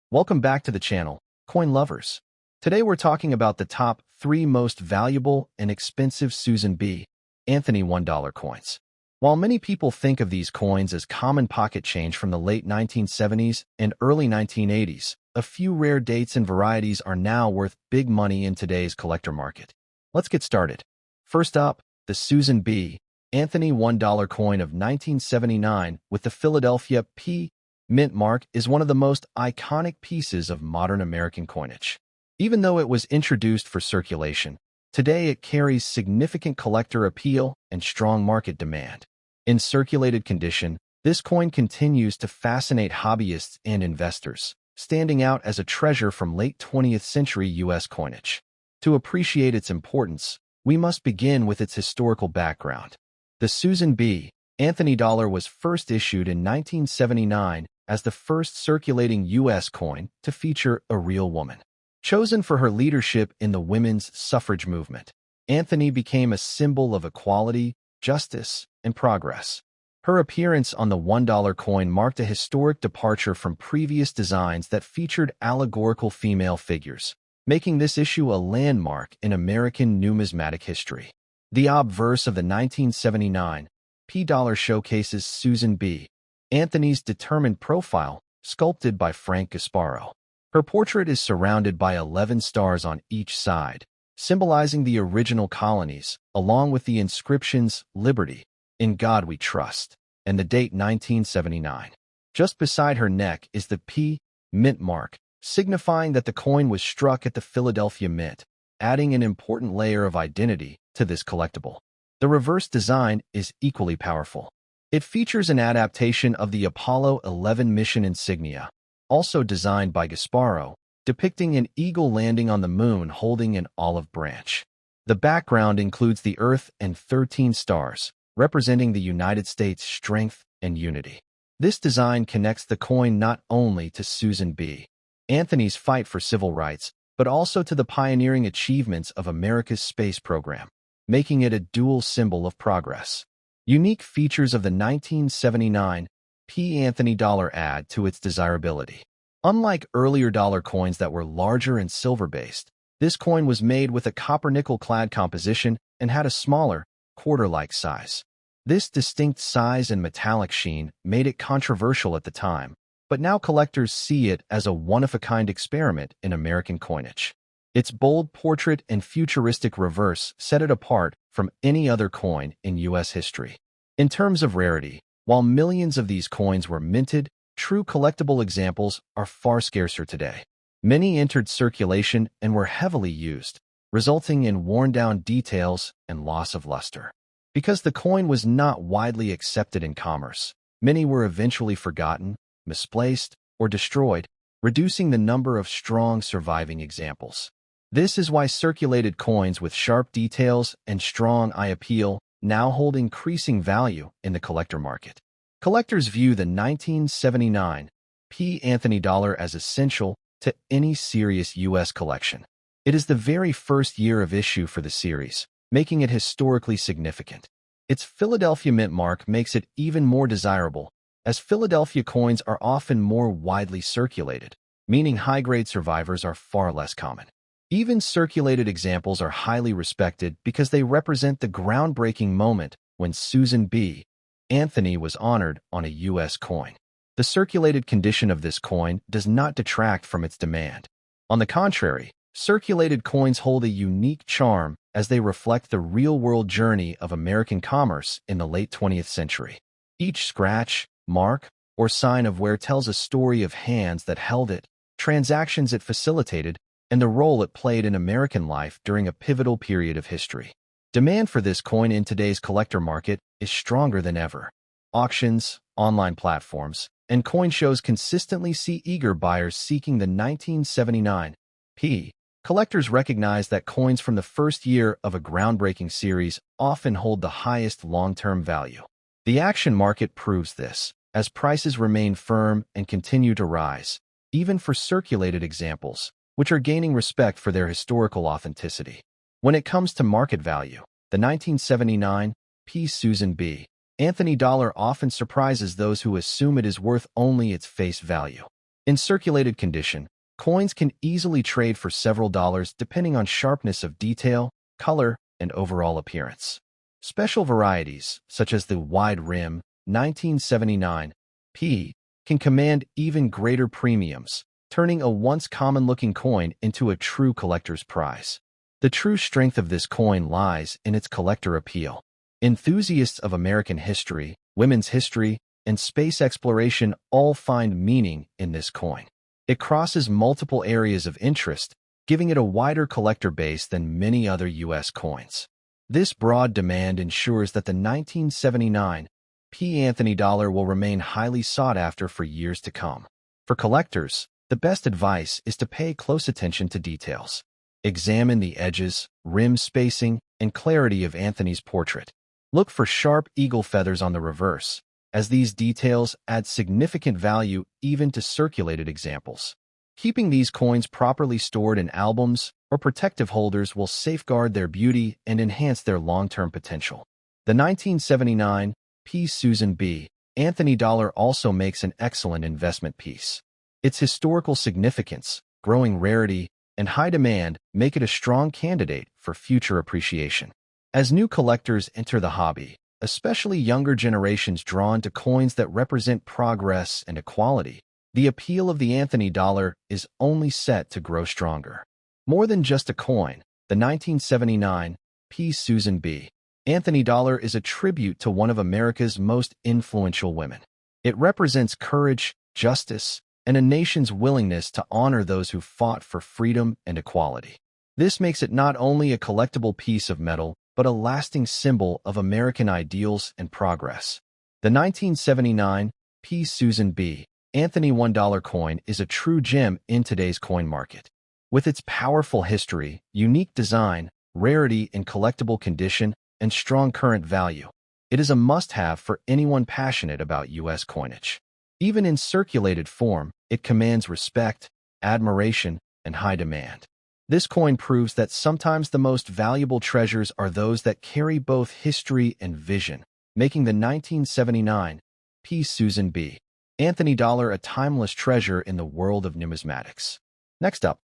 Welcome back to the channel, Coin Lovers. Today we're talking about the top 3 most valuable and expensive Susan B. Anthony $1 coins. While many people think of these coins as common pocket change from the late 1970s and early 1980s, a few rare dates and varieties are now worth big money in today's collector market. Let's get started. First up, the Susan B. Anthony $1 coin of 1979 with the Philadelphia P. Mint mark is one of the most iconic pieces of modern American coinage. Even though it was introduced for circulation, today it carries significant collector appeal and strong market demand. In circulated condition, this coin continues to fascinate hobbyists and investors, standing out as a treasure from late 20th century U.S. coinage. To appreciate its importance, we must begin with its historical background. The Susan B. Anthony dollar was first issued in 1979 as the first circulating U.S. coin to feature a real woman. Chosen for her leadership in the women's suffrage movement, Anthony became a symbol of equality, justice, and progress. Her appearance on the $1 coin marked a historic departure from previous designs that featured allegorical female figures, making this issue a landmark in American numismatic history. The obverse of the 1979 P dollar showcases Susan B. Anthony's determined profile, sculpted by Frank Gasparo. Her portrait is surrounded by 11 stars on each side, symbolizing the original colonies, along with the inscriptions Liberty, In God We Trust, and the date 1979. Just beside her neck is the P. Mint mark, signifying that the coin was struck at the Philadelphia Mint, adding an important layer of identity to this collectible. The reverse design is equally powerful. It features an adaptation of the Apollo 11 mission insignia, also designed by Gasparo, depicting an eagle landing on the moon holding an olive branch. The background includes the Earth and 13 stars, representing the United States' strength and unity. This design connects the coin not only to Susan B. Anthony's fight for civil rights, but also to the pioneering achievements of America's space program, making it a dual symbol of progress. Unique features of the 1979 P. Anthony dollar add to its desirability. Unlike earlier dollar coins that were larger and silver-based, this coin was made with a copper-nickel-clad composition and had a smaller, quarter-like size. This distinct size and metallic sheen made it controversial at the time, but now collectors see it as a one-of-a-kind experiment in American coinage. Its bold portrait and futuristic reverse set it apart from any other coin in U.S. history. In terms of rarity, while millions of these coins were minted, true collectible examples are far scarcer today. Many entered circulation and were heavily used, resulting in worn-down details and loss of luster. Because the coin was not widely accepted in commerce, many were eventually forgotten, misplaced, or destroyed, reducing the number of strong surviving examples. This is why circulated coins with sharp details and strong eye appeal now hold increasing value in the collector market. Collectors view the 1979 P. Anthony dollar as essential to any serious U.S. collection. It is the very first year of issue for the series, making it historically significant. Its Philadelphia Mint mark makes it even more desirable, as Philadelphia coins are often more widely circulated, meaning high-grade survivors are far less common. Even circulated examples are highly respected because they represent the groundbreaking moment when Susan B. Anthony was honored on a U.S. coin. The circulated condition of this coin does not detract from its demand. On the contrary, circulated coins hold a unique charm as they reflect the real-world journey of American commerce in the late 20th century. Each scratch, mark, or sign of wear tells a story of hands that held it, transactions it facilitated, and the role it played in American life during a pivotal period of history. Demand for this coin in today's collector market is stronger than ever. Auctions, online platforms, and coin shows consistently see eager buyers seeking the 1979 P. Collectors recognize that coins from the first year of a groundbreaking series often hold the highest long-term value. The action market proves this, as prices remain firm and continue to rise, even for circulated examples, which are gaining respect for their historical authenticity. When it comes to market value, the 1979 P. Susan B. Anthony dollar often surprises those who assume it is worth only its face value. In circulated condition, coins can easily trade for several dollars depending on sharpness of detail, color, and overall appearance. Special varieties, such as the wide rim 1979 P, can command even greater premiums, turning a once common-looking coin into a true collector's prize. The true strength of this coin lies in its collector appeal. Enthusiasts of American history, women's history, and space exploration all find meaning in this coin. It crosses multiple areas of interest, giving it a wider collector base than many other U.S. coins. This broad demand ensures that the 1979 P. Anthony dollar will remain highly sought after for years to come. For collectors, the best advice is to pay close attention to details. Examine the edges, rim spacing, and clarity of Anthony's portrait. Look for sharp eagle feathers on the reverse, as these details add significant value even to circulated examples. Keeping these coins properly stored in albums or protective holders will safeguard their beauty and enhance their long-term potential. The 1979 P. Susan B. Anthony dollar also makes an excellent investment piece. Its historical significance, growing rarity, and high demand make it a strong candidate for future appreciation. As new collectors enter the hobby, especially younger generations drawn to coins that represent progress and equality, the appeal of the Anthony dollar is only set to grow stronger. More than just a coin, the 1979 P. Susan B. Anthony dollar is a tribute to one of America's most influential women. It represents courage, justice, and a nation's willingness to honor those who fought for freedom and equality. This makes it not only a collectible piece of metal, but a lasting symbol of American ideals and progress. The 1979 P. Susan B. Anthony $1 coin is a true gem in today's coin market. With its powerful history, unique design, rarity in collectible condition, and strong current value, it is a must-have for anyone passionate about U.S. coinage. Even in circulated form, it commands respect, admiration, and high demand. This coin proves that sometimes the most valuable treasures are those that carry both history and vision, making the 1979 P. Susan B. Anthony dollar a timeless treasure in the world of numismatics. Next up,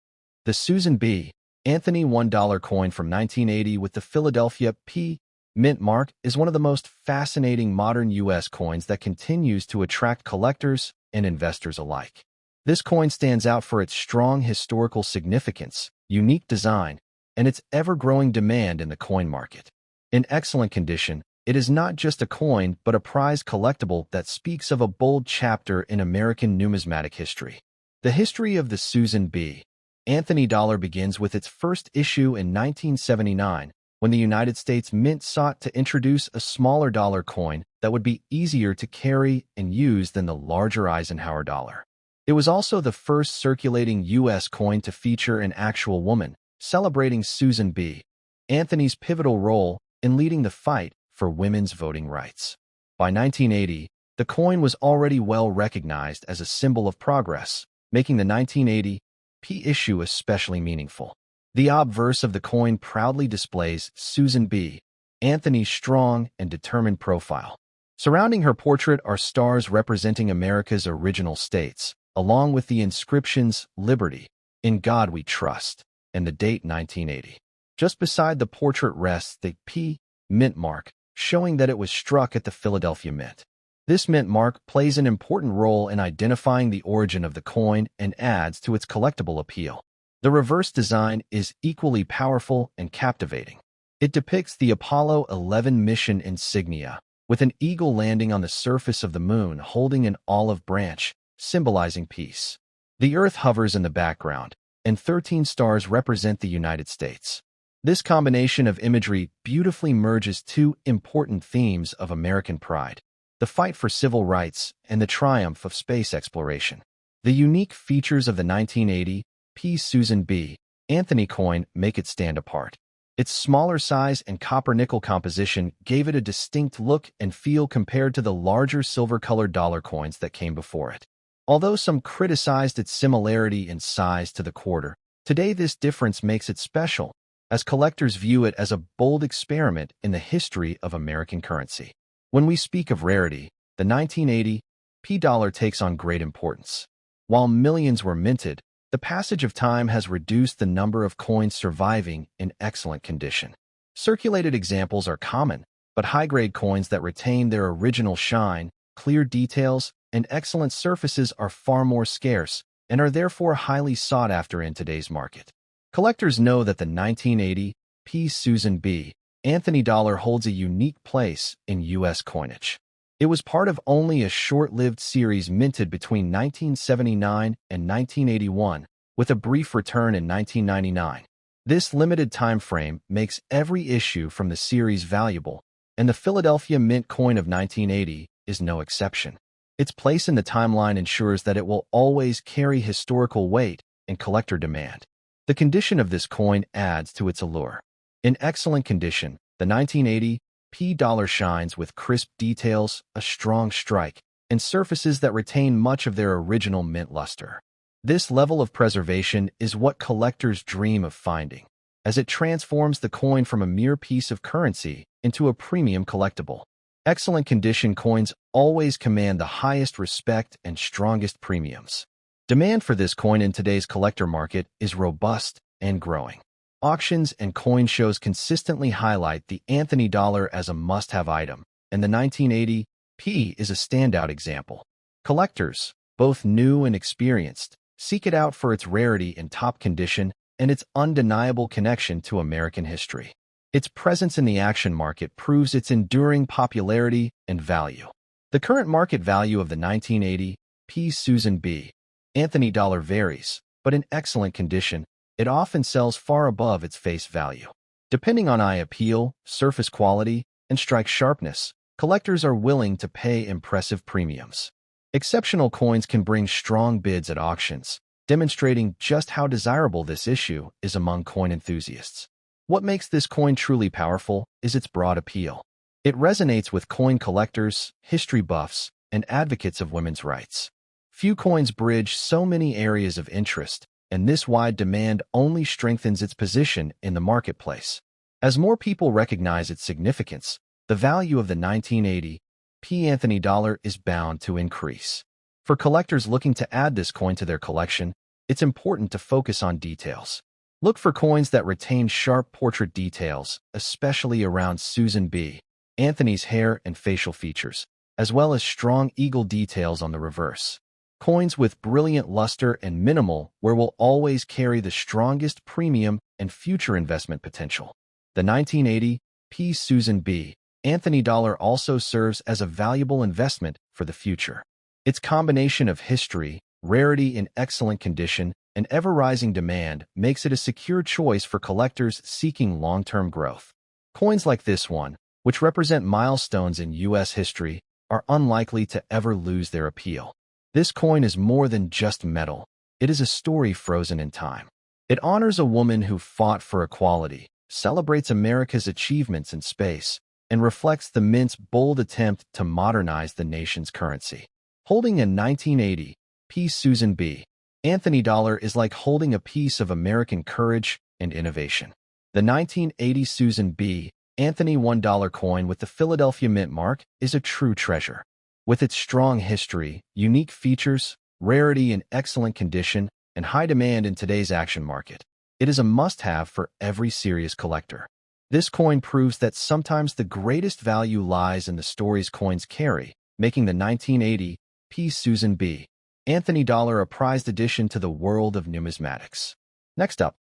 the Susan B. Anthony $1 coin from 1980 with the Philadelphia P. Mint mark is one of the most fascinating modern U.S. coins that continues to attract collectors and investors alike. This coin stands out for its strong historical significance, unique design, and its ever-growing demand in the coin market. In excellent condition, it is not just a coin but a prized collectible that speaks of a bold chapter in American numismatic history. The history of the Susan B. Anthony dollar begins with its first issue in 1979, when the United States Mint sought to introduce a smaller dollar coin that would be easier to carry and use than the larger Eisenhower dollar. It was also the first circulating U.S. coin to feature an actual woman, celebrating Susan B. Anthony's pivotal role in leading the fight for women's voting rights. By 1980, the coin was already well recognized as a symbol of progress, making the 1980 P issue especially meaningful. The obverse of the coin proudly displays Susan B. Anthony's strong and determined profile. Surrounding her portrait are stars representing America's original states, along with the inscriptions Liberty, In God We Trust, and the date 1980. Just beside the portrait rests the P. Mint mark, showing that it was struck at the Philadelphia Mint. This mint mark plays an important role in identifying the origin of the coin and adds to its collectible appeal. The reverse design is equally powerful and captivating. It depicts the Apollo 11 mission insignia, with an eagle landing on the surface of the moon holding an olive branch, symbolizing peace. The Earth hovers in the background, and 13 stars represent the United States. This combination of imagery beautifully merges two important themes of American pride: the fight for civil rights and the triumph of space exploration. The unique features of the 1980 P. Susan B. Anthony coin make it stand apart. Its smaller size and copper-nickel composition gave it a distinct look and feel compared to the larger silver-colored dollar coins that came before it. Although some criticized its similarity in size to the quarter, today this difference makes it special, as collectors view it as a bold experiment in the history of American currency. When we speak of rarity, the 1980 P dollar takes on great importance. While millions were minted, the passage of time has reduced the number of coins surviving in excellent condition. Circulated examples are common, but high-grade coins that retain their original shine, clear details, and excellent surfaces are far more scarce and are therefore highly sought after in today's market. Collectors know that the 1980 P. Susan B. Anthony dollar holds a unique place in U.S. coinage. It was part of only a short-lived series minted between 1979 and 1981, with a brief return in 1999. This limited time frame makes every issue from the series valuable, and the Philadelphia Mint coin of 1980 is no exception. Its place in the timeline ensures that it will always carry historical weight and collector demand. The condition of this coin adds to its allure. In excellent condition, the 1980 P dollar shines with crisp details, a strong strike, and surfaces that retain much of their original mint luster. This level of preservation is what collectors dream of finding, as it transforms the coin from a mere piece of currency into a premium collectible. Excellent condition coins always command the highest respect and strongest premiums. Demand for this coin in today's collector market is robust and growing. Auctions and coin shows consistently highlight the Anthony dollar as a must-have item, and the 1980 P is a standout example. Collectors, both new and experienced, seek it out for its rarity and top condition and its undeniable connection to American history. Its presence in the action market proves its enduring popularity and value. The current market value of the 1980 P. Susan B. Anthony dollar varies, but in excellent condition, it often sells far above its face value. Depending on eye appeal, surface quality, and strike sharpness, collectors are willing to pay impressive premiums. Exceptional coins can bring strong bids at auctions, demonstrating just how desirable this issue is among coin enthusiasts. What makes this coin truly powerful is its broad appeal. It resonates with coin collectors, history buffs, and advocates of women's rights. Few coins bridge so many areas of interest, and this wide demand only strengthens its position in the marketplace. As more people recognize its significance, the value of the 1980 P. Anthony dollar is bound to increase. For collectors looking to add this coin to their collection, it's important to focus on details. Look for coins that retain sharp portrait details, especially around Susan B. Anthony's hair and facial features, as well as strong eagle details on the reverse. Coins with brilliant luster and minimal wear will always carry the strongest premium and future investment potential. The 1980 P. Susan B. Anthony dollar also serves as a valuable investment for the future. Its combination of history, rarity in excellent condition, and ever-rising demand makes it a secure choice for collectors seeking long-term growth. Coins like this one, which represent milestones in U.S. history, are unlikely to ever lose their appeal. This coin is more than just metal. It is a story frozen in time. It honors a woman who fought for equality, celebrates America's achievements in space, and reflects the Mint's bold attempt to modernize the nation's currency. Holding a 1980 P. Susan B. Anthony dollar is like holding a piece of American courage and innovation. The 1980 Susan B. Anthony $1 coin with the Philadelphia Mint mark is a true treasure. With its strong history, unique features, rarity in excellent condition, and high demand in today's action market, it is a must-have for every serious collector. This coin proves that sometimes the greatest value lies in the stories coins carry, making the 1980 P. Susan B. Anthony dollar a prized addition to the world of numismatics. Next up,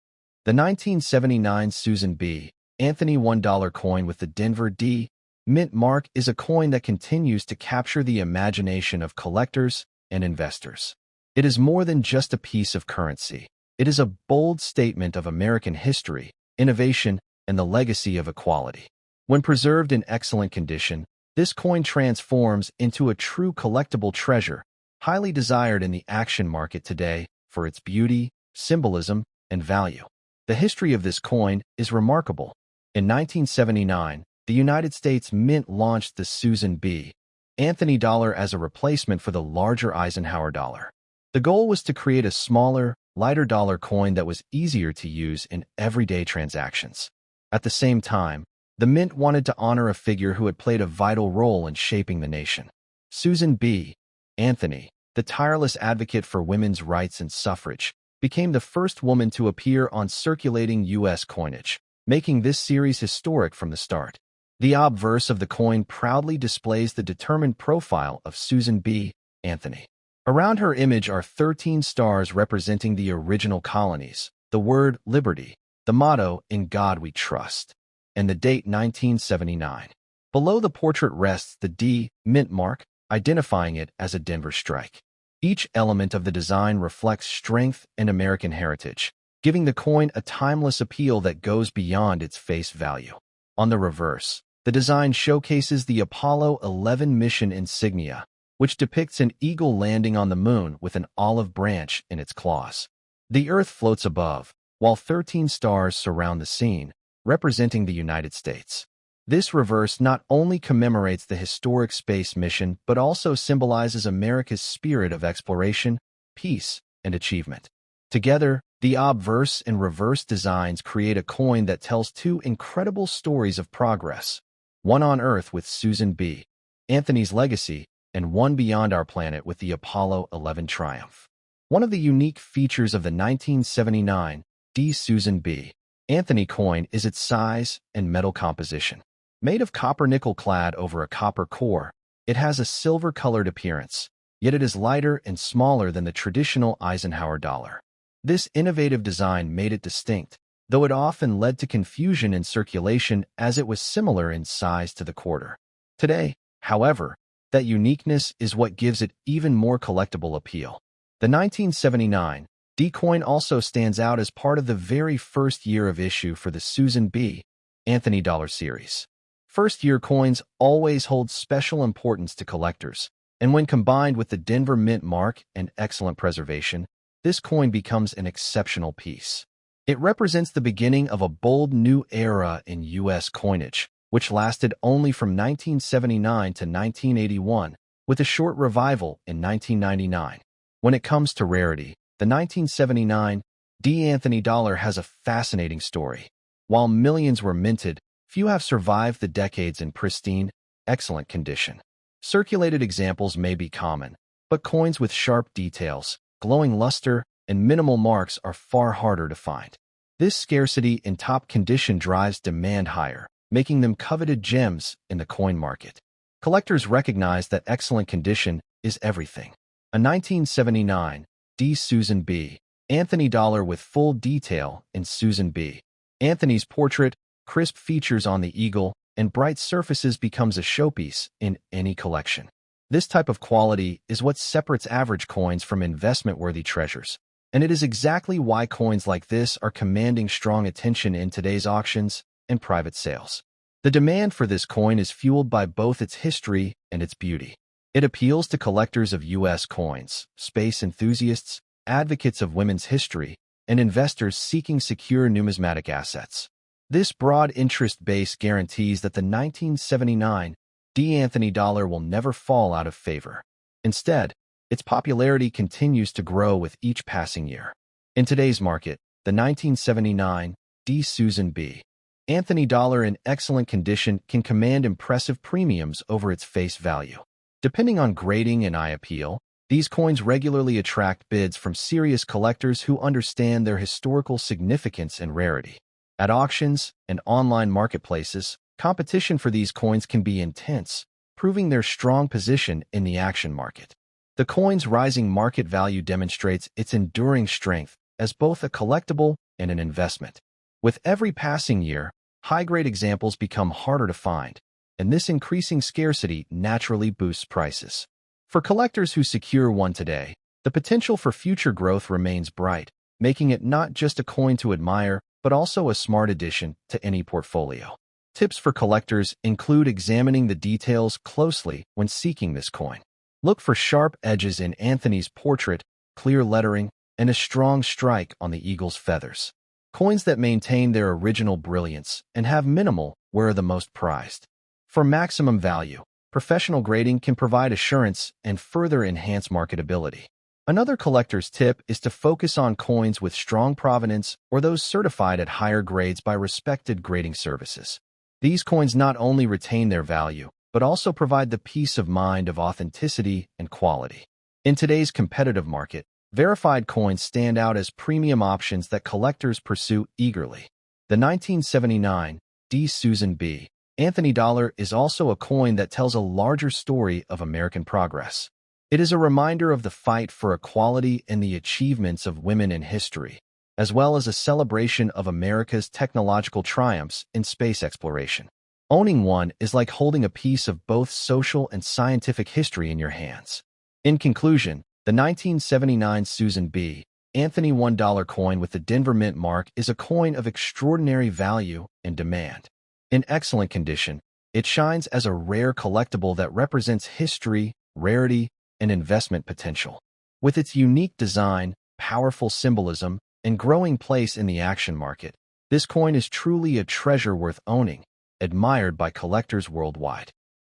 the 1979 Susan B. Anthony $1 coin with the Denver D. Mint mark is a coin that continues to capture the imagination of collectors and investors. It is more than just a piece of currency. It is a bold statement of American history, innovation, and the legacy of equality. When preserved in excellent condition, this coin transforms into a true collectible treasure, highly desired in the action market today for its beauty, symbolism, and value. The history of this coin is remarkable. In 1979, the United States Mint launched the Susan B. Anthony dollar as a replacement for the larger Eisenhower dollar. The goal was to create a smaller, lighter dollar coin that was easier to use in everyday transactions. At the same time, the Mint wanted to honor a figure who had played a vital role in shaping the nation. Susan B. Anthony, the tireless advocate for women's rights and suffrage, became the first woman to appear on circulating U.S. coinage, making this series historic from the start. The obverse of the coin proudly displays the determined profile of Susan B. Anthony. Around her image are 13 stars representing the original colonies, the word liberty, the motto "In God We Trust," and the date 1979. Below the portrait rests the D mint mark, identifying it as a Denver strike. Each element of the design reflects strength and American heritage, giving the coin a timeless appeal that goes beyond its face value. On the reverse, the design showcases the Apollo 11 mission insignia, which depicts an eagle landing on the moon with an olive branch in its claws. The Earth floats above, while 13 stars surround the scene, representing the United States. This reverse not only commemorates the historic space mission but also symbolizes America's spirit of exploration, peace, and achievement. Together, the obverse and reverse designs create a coin that tells two incredible stories of progress, one on Earth with Susan B. Anthony's legacy, and one beyond our planet with the Apollo 11 triumph. One of the unique features of the 1979 D. Susan B. Anthony coin is its size and metal composition. Made of copper nickel clad over a copper core, it has a silver-colored appearance, yet it is lighter and smaller than the traditional Eisenhower dollar. This innovative design made it distinct, though it often led to confusion in circulation as it was similar in size to the quarter. Today, however, that uniqueness is what gives it even more collectible appeal. The 1979 D coin also stands out as part of the very first year of issue for the Susan B. Anthony dollar series. First-year coins always hold special importance to collectors, and when combined with the Denver mint mark and excellent preservation, this coin becomes an exceptional piece. It represents the beginning of a bold new era in U.S. coinage, which lasted only from 1979 to 1981, with a short revival in 1999. When it comes to rarity, the 1979 D. Anthony dollar has a fascinating story. While millions were minted, few have survived the decades in pristine, excellent condition. Circulated examples may be common, but coins with sharp details, glowing luster, and minimal marks are far harder to find. This scarcity in top condition drives demand higher, making them coveted gems in the coin market. Collectors recognize that excellent condition is everything. A 1979 D. Susan B. Anthony dollar with full detail in Susan B. Anthony's portrait, crisp features on the eagle, and bright surfaces becomes a showpiece in any collection. This type of quality is what separates average coins from investment-worthy treasures, and it is exactly why coins like this are commanding strong attention in today's auctions and private sales. The demand for this coin is fueled by both its history and its beauty. It appeals to collectors of U.S. coins, space enthusiasts, advocates of women's history, and investors seeking secure numismatic assets. This broad interest base guarantees that the 1979 D. Anthony dollar will never fall out of favor. Instead, its popularity continues to grow with each passing year. In today's market, the 1979 D. Susan B. Anthony dollar in excellent condition can command impressive premiums over its face value. Depending on grading and eye appeal, these coins regularly attract bids from serious collectors who understand their historical significance and rarity. At auctions and online marketplaces, competition for these coins can be intense, proving their strong position in the action market. The coin's rising market value demonstrates its enduring strength as both a collectible and an investment. With every passing year, high-grade examples become harder to find, and this increasing scarcity naturally boosts prices. For collectors who secure one today, the potential for future growth remains bright, making it not just a coin to admire, but also a smart addition to any portfolio. Tips for collectors include examining the details closely when seeking this coin. Look for sharp edges in Anthony's portrait, clear lettering, and a strong strike on the eagle's feathers. Coins that maintain their original brilliance and have minimal wear are the most prized. For maximum value, professional grading can provide assurance and further enhance marketability. Another collector's tip is to focus on coins with strong provenance or those certified at higher grades by respected grading services. These coins not only retain their value, but also provide the peace of mind of authenticity and quality. In today's competitive market, verified coins stand out as premium options that collectors pursue eagerly. The 1979 D. Susan B. Anthony dollar is also a coin that tells a larger story of American progress. It is a reminder of the fight for equality and the achievements of women in history, as well as a celebration of America's technological triumphs in space exploration. Owning one is like holding a piece of both social and scientific history in your hands. In conclusion, the 1979 Susan B. Anthony $1 coin with the Denver Mint mark is a coin of extraordinary value and demand. In excellent condition, it shines as a rare collectible that represents history, rarity, and investment potential. With its unique design, powerful symbolism, and growing place in the action market, this coin is truly a treasure worth owning, admired by collectors worldwide.